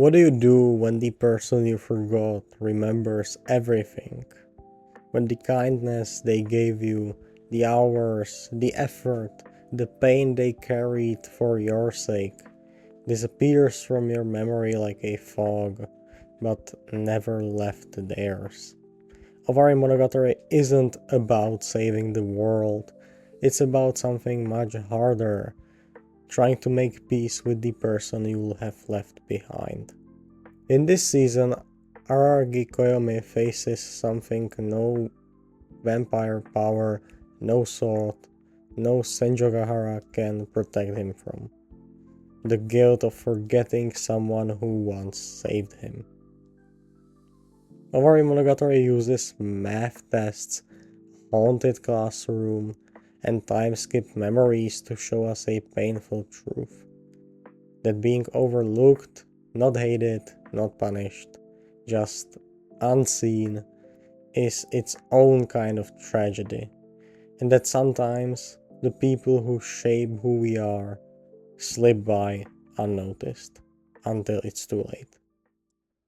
What do you do when the person you forgot remembers everything? When the kindness they gave you, the hours, the effort, the pain they carried for your sake, disappears from your memory like a fog, but never left theirs. Owarimonogatari isn't about saving the world, it's about something much harder, trying to make peace with the person you'll have left behind. In this season, Araragi Koyome faces something no vampire power, no sword, no Senjogahara can protect him from. The guilt of forgetting someone who once saved him. Owarimonogatari uses math tests, haunted classroom, and time-skip memories to show us a painful truth. That being overlooked, not hated, not punished, just unseen, is its own kind of tragedy. And that sometimes the people who shape who we are slip by unnoticed until it's too late.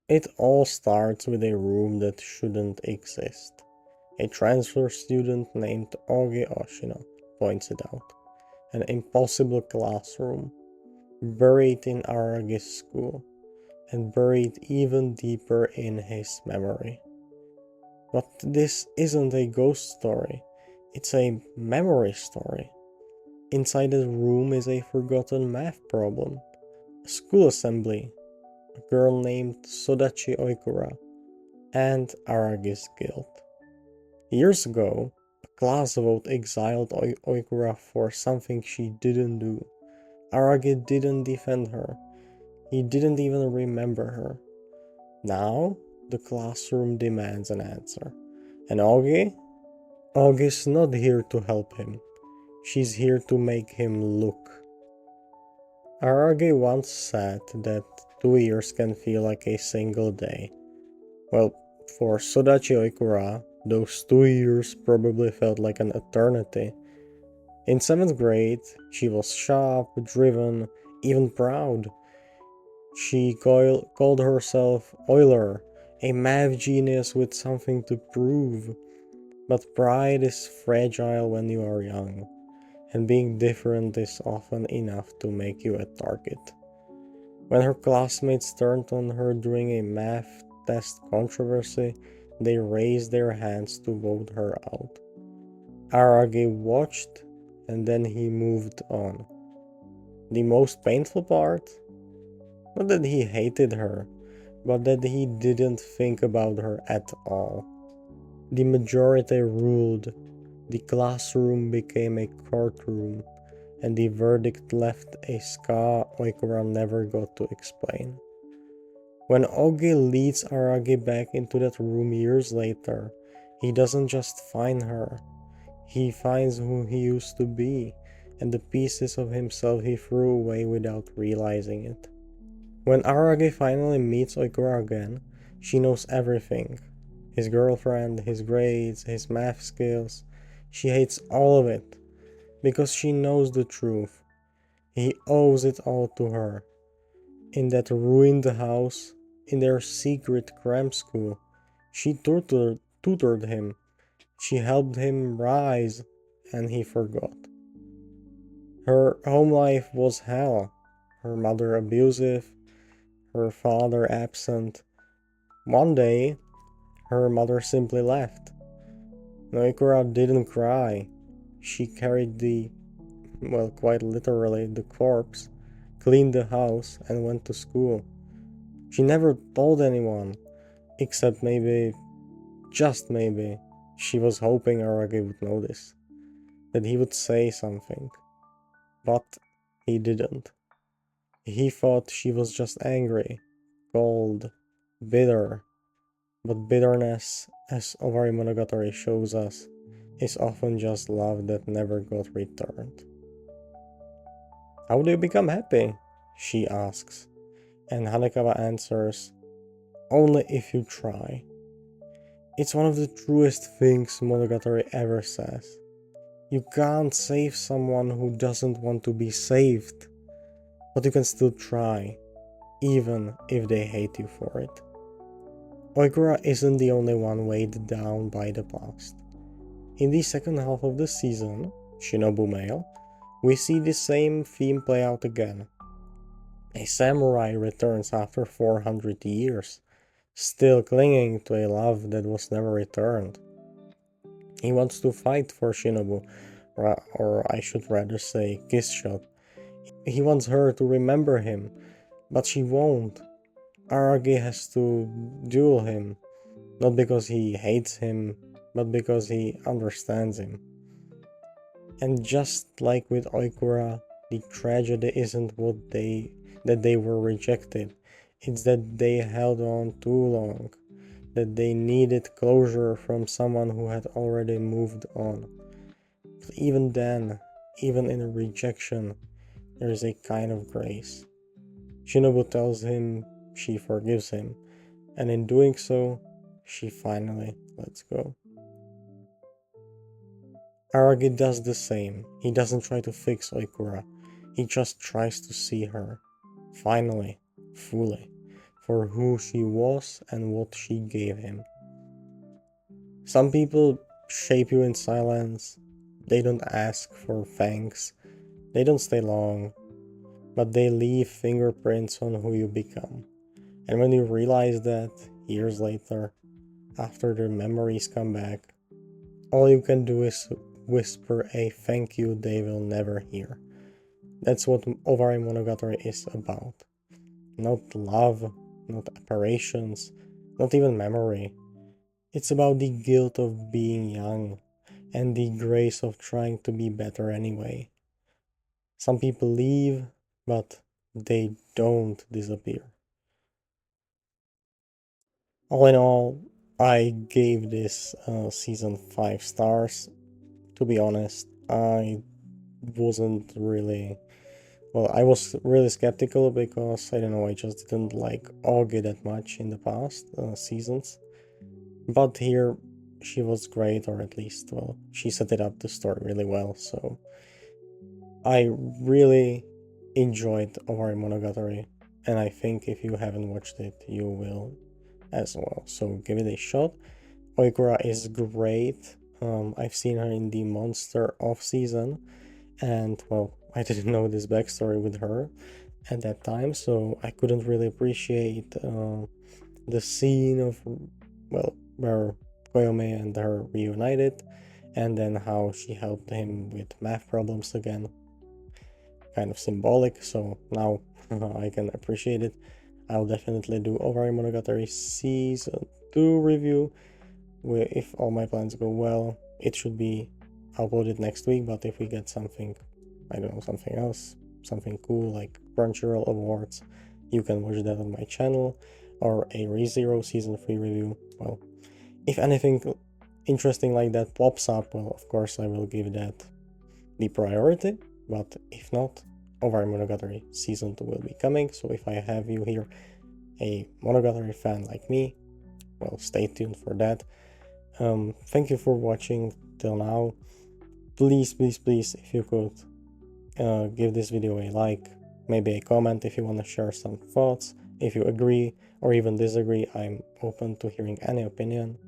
It all starts with a room that shouldn't exist. A transfer student named Ougi Oshino points it out. An impossible classroom, buried in Araragi's school, and buried even deeper in his memory. But this isn't a ghost story, it's a memory story. Inside the room is a forgotten math problem, a school assembly, a girl named Sodachi Oikura, and Aragi's guilt. Years ago, a class vote exiled Oikura for something she didn't do. Araragi didn't defend her. He didn't even remember her. Now, the classroom demands an answer. And Ougi? Ougi's not here to help him. She's here to make him look. Araragi once said that 2 years can feel like a single day. Well, for Sodachi Oikura, those 2 years probably felt like an eternity. In 7th grade, she was sharp, driven, even proud. She called herself Euler, a math genius with something to prove. But pride is fragile when you are young, and being different is often enough to make you a target. When her classmates turned on her during a math test controversy, they raised their hands to vote her out. Araragi watched, and then he moved on. The most painful part? Not that he hated her, but that he didn't think about her at all. The majority ruled, the classroom became a courtroom, and the verdict left a scar Oikura never got to explain. When Ougi leads Araragi back into that room years later, he doesn't just find her, he finds who he used to be, and the pieces of himself he threw away without realizing it. When Araragi finally meets Oikura again, she knows everything. His girlfriend, his grades, his math skills. She hates all of it, because she knows the truth. He owes it all to her. In that ruined house, in their secret cram school, she tutored him. She helped him rise, and he forgot. Her home life was hell. Her mother abusive, her father absent. One day, her mother simply left. Oikura didn't cry. She carried quite literally, the corpse, cleaned the house, and went to school. She never told anyone, except maybe, just maybe, she was hoping Araragi would notice, that he would say something. But he didn't. He thought she was just angry, cold, bitter. But bitterness, as Owarimonogatari shows us, is often just love that never got returned. How do you become happy? She asks, and Hanekawa answers, only if you try. It's one of the truest things Monogatari ever says. You can't save someone who doesn't want to be saved, but you can still try, even if they hate you for it. Oikura isn't the only one weighed down by the past. In the second half of the season, Shinobu Male, we see the same theme play out again. A samurai returns after 400 years, still clinging to a love that was never returned. He wants to fight for Shinobu, or I should rather say Kissshot. He wants her to remember him, but she won't. Araragi has to duel him, not because he hates him, but because he understands him. And just like with Oikura, the tragedy isn't that they were rejected, it's that they held on too long, that they needed closure from someone who had already moved on. But even then, even in a rejection, there is a kind of grace. Shinobu tells him she forgives him, and in doing so, she finally lets go. Araragi does the same. He doesn't try to fix Oikura, he just tries to see her, finally, fully, for who she was and what she gave him. Some people shape you in silence, they don't ask for thanks, they don't stay long, but they leave fingerprints on who you become. And when you realize that, years later, after the memories come back, all you can do is whisper a thank you they will never hear. That's what Owarimonogatari is about. Not love, not apparitions, not even memory. It's about the guilt of being young and the grace of trying to be better anyway. Some people leave, but they don't disappear. All in all, I gave this season 5 stars. To be honest, I wasn't really. Well, I was really skeptical because I don't know, I just didn't like Ougi that much in the past seasons. But here, she was great, or at least, well, she set it up the story really well. So I really enjoyed Owarimonogatari, and I think if you haven't watched it, you will as well. So give it a shot. Oikura is great. I've seen her in the Monster off season, and well, I didn't know this backstory with her at that time, so I couldn't really appreciate the scene of, well, where Koyome and her reunited, and then how she helped him with math problems again. Kind of symbolic, so now I can appreciate it. I'll definitely do Owarimonogatari Season 2 review. If all my plans go well, it should be uploaded next week, but if we get something, I don't know, something else, something cool like Crunchyroll Awards, you can watch that on my channel, or a ReZero Season 3 review. Well, if anything interesting like that pops up, well, of course I will give that the priority, but if not, Owarimonogatari Season 2 will be coming, so if I have you here, a Monogatari fan like me, well, stay tuned for that. Thank you for watching till now. Please, if you could give this video a like, maybe a comment if you want to share some thoughts. If you agree or even disagree, I'm open to hearing any opinion.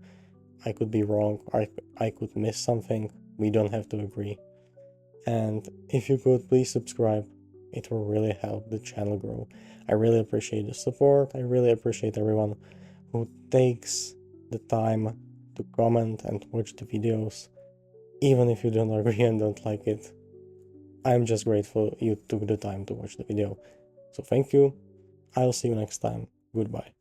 I could be wrong, or I could miss something. We don't have to agree. And if you could, please subscribe. It will really help the channel grow. I really appreciate the support. I really appreciate everyone who takes the time to comment and watch the videos, even if you don't agree and don't like it. I'm just grateful you took the time to watch the video. So thank you. I'll see you next time. Goodbye.